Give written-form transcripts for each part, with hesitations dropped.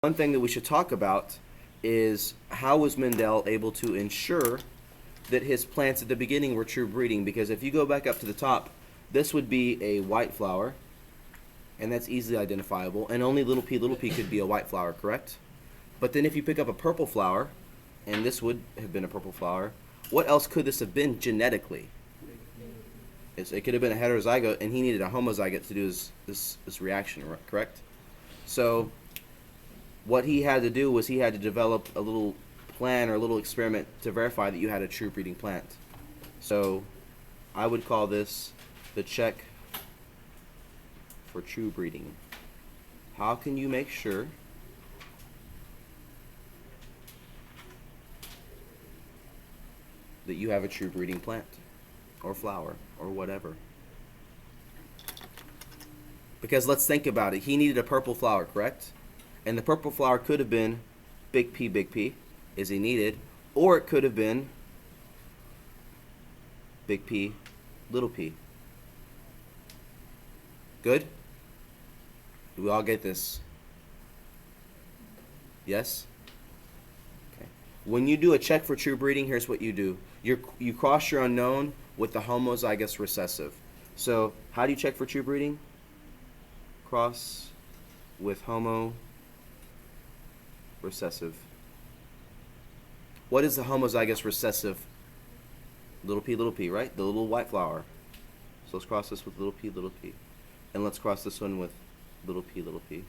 One thing that we should talk about is how was Mendel able to ensure that his plants at the beginning were true breeding? Because if you go back up to the top, this would be a white flower, and that's easily identifiable, and only little p could be a white flower, correct? But then if you pick up a purple flower, and this would have been a purple flower, what else could this have been genetically? It could have been a heterozygote, and he needed a homozygote to do this reaction, correct? So what he had to do was he had to develop a little plan or a little experiment to verify that you had a true breeding plant. So I would call this the check for true breeding. How can you make sure that you have a true breeding plant or flower or whatever? Because let's think about it. He needed a purple flower, correct? And the purple flower could have been big P, as he needed, or it could have been big P, little p. Good? Do we all get this? Yes? Okay. When you do a check for true breeding, here's what you do. You cross your unknown with the homozygous recessive. So how do you check for true breeding? Cross with homo recessive. What is the homozygous recessive? Little p, right? The little white flower. So let's cross this with little p. And let's cross this one with little p.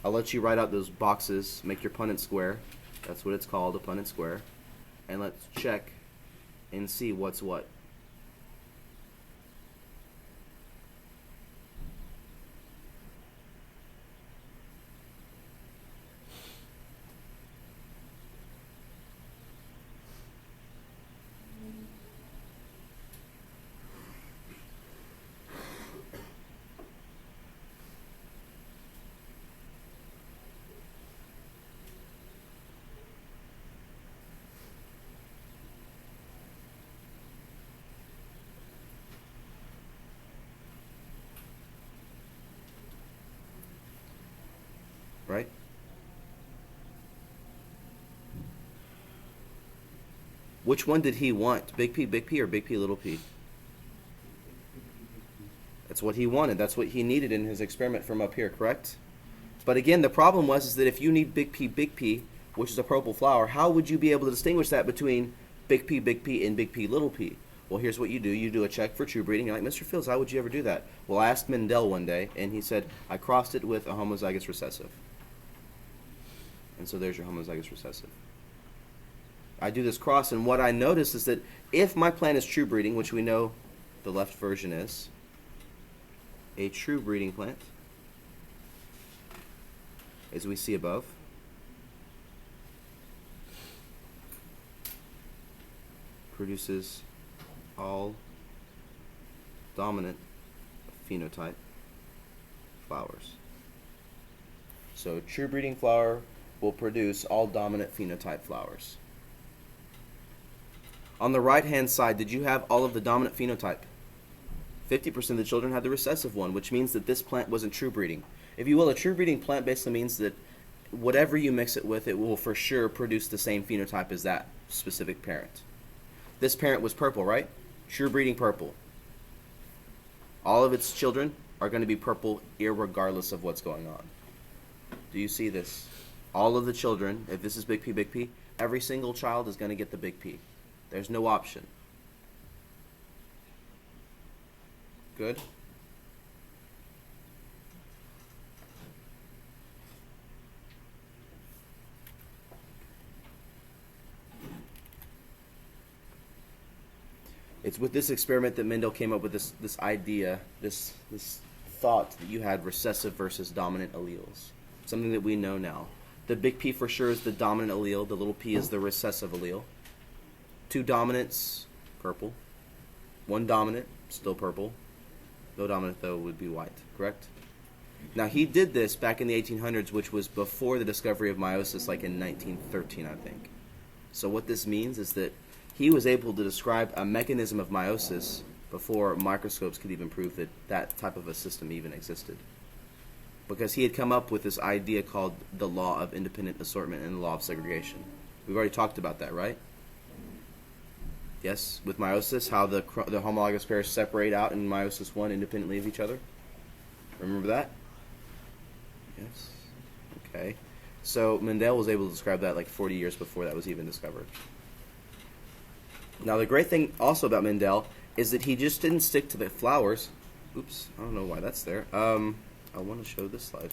I'll let you write out those boxes, make your Punnett square. That's what it's called, a Punnett square. And let's check and see what's what. Right? Which one did he want? Big P, or big P, little p? That's what he wanted. That's what he needed in his experiment from up here, correct? But again, the problem was is that if you need big P, which is a purple flower, how would you be able to distinguish that between big P, and big P, little p? Well, here's what you do. You do a check for true breeding. You're like, Mr. Fields, how would you ever do that? Well, I asked Mendel one day, and he said, I crossed it with a homozygous recessive. And so there's your homozygous recessive. I do this cross, and what I notice is that if my plant is true breeding, which we know the left version is, a true breeding plant, as we see above, produces all dominant phenotype flowers. So true breeding flower will produce all dominant phenotype flowers. On the right-hand side, did you have all of the dominant phenotype? 50% of the children had the recessive one, which means that this plant wasn't true breeding. If you will, a true breeding plant basically means that whatever you mix it with, it will for sure produce the same phenotype as that specific parent. This parent was purple, right? True breeding purple. All of its children are going to be purple irregardless of what's going on. Do you see this? All of the children, if this is big P, every single child is going to get the big P. There's no option. Good? It's with this experiment that Mendel came up with this idea, this thought that you had recessive versus dominant alleles. Something that we know now. The big P for sure is the dominant allele. The little p is the recessive allele. Two dominants, purple. One dominant, still purple. No dominant, though, would be white, correct? Now, he did this back in the 1800s, which was before the discovery of meiosis, like in 1913, I think. So what this means is that he was able to describe a mechanism of meiosis before microscopes could even prove that that type of a system even existed. because he had come up with this idea called the law of independent assortment and the law of segregation. We've already talked about that, right? Yes, with meiosis, how the homologous pairs separate out in meiosis 1 independently of each other. Remember that? Yes. Okay. So Mendel was able to describe that like 40 years before that was even discovered. Now the great thing also about Mendel is that he just didn't stick to the flowers. Oops, I don't know why that's there. I want to show this slide.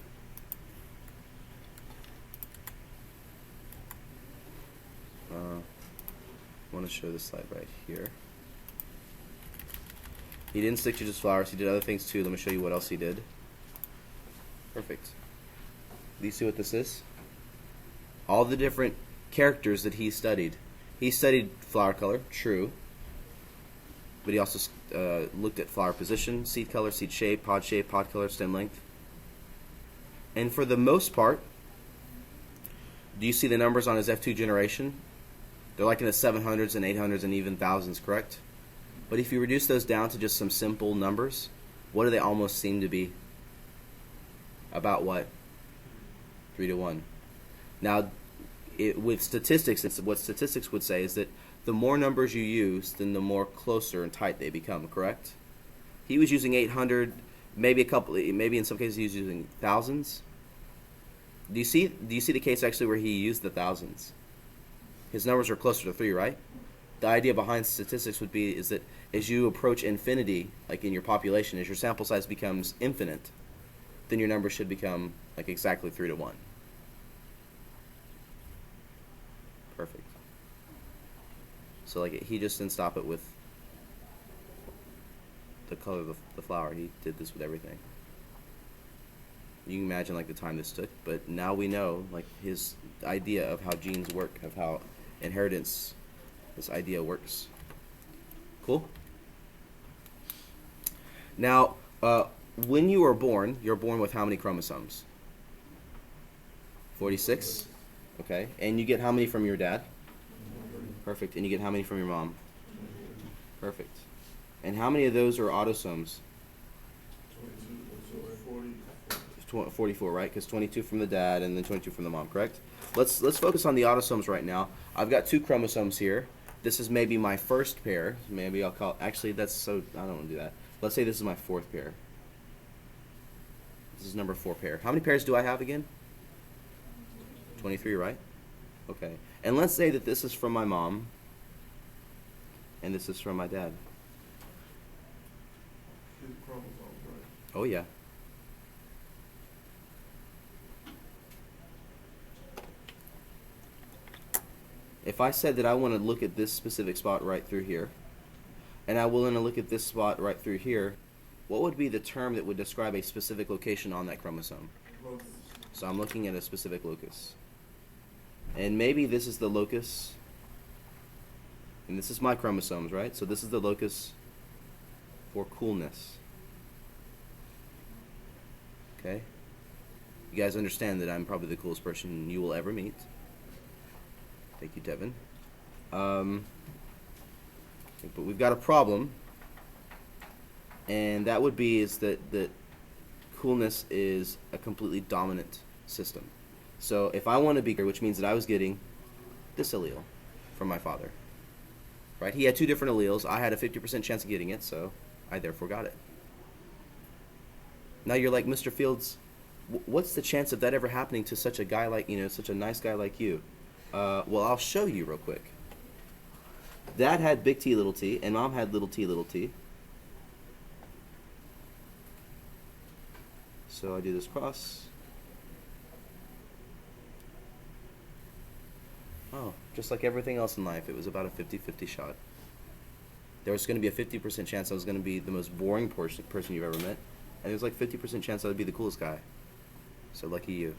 I want to show this slide right here. He didn't stick to just flowers. He did other things too. Let me show you what else he did. Perfect. Do you see what this is? All the different characters that he studied. He studied flower color, true. But he also looked at flower position, seed color, seed shape, pod color, stem length. And for the most part, do you see the numbers on his F2 generation? They're like in the 700s and 800s and even thousands, correct? But if you reduce those down to just some simple numbers, what do they almost seem to be? About what? 3 to 1. Now, with statistics, what statistics would say is that the more numbers you use, then the more closer and tight they become, correct? He was using 800, maybe in some cases he was using thousands. Do you see the case actually where he used the thousands? His numbers are closer to 3, right? The idea behind statistics is that as you approach infinity, like in your population, as your sample size becomes infinite, then your number should become like exactly 3 to 1. Perfect. So like he just didn't stop it with the color of the flower. He did this with everything. You can imagine like the time this took, but now we know like his idea of how genes work, of how inheritance, this idea works. Cool? Now, when you are born, you're born with how many chromosomes? 46? Okay. And you get how many from your dad? Perfect. And you get how many from your mom? Perfect. And how many of those are autosomes? 44, right? Because 22 from the dad and then 22 from the mom, correct? Let's focus on the autosomes right now. I've got 2 chromosomes here. This is maybe my first pair. Maybe I'll call, actually that's so, I don't want to do that. Let's say this is my 4th pair. This is number 4 pair. How many pairs do I have again? 23, right? Okay. And let's say that this is from my mom and this is from my dad. Oh yeah. If I said that I want to look at this specific spot right through here, and I want to look at this spot right through here, what would be the term that would describe a specific location on that chromosome? Locus. So I'm looking at a specific locus. And maybe this is the locus, and this is my chromosomes, right? So this is the locus for coolness. Okay? You guys understand that I'm probably the coolest person you will ever meet. Thank you, Devin. But we've got a problem, and that would be is that coolness is a completely dominant system. So if I want to be, which means that I was getting this allele from my father, right? He had 2 different alleles. I had a 50% chance of getting it, so I therefore got it. Now you're like, Mr. Fields, what's the chance of that ever happening to such a guy like, such a nice guy like you? Well, I'll show you real quick. Dad had big T, little t, and mom had little t, little t. So I do this cross. Oh, just like everything else in life, it was about a 50-50 shot. There was going to be a 50% chance I was going to be the most boring person you've ever met, and there was like 50% chance I would be the coolest guy. So lucky you.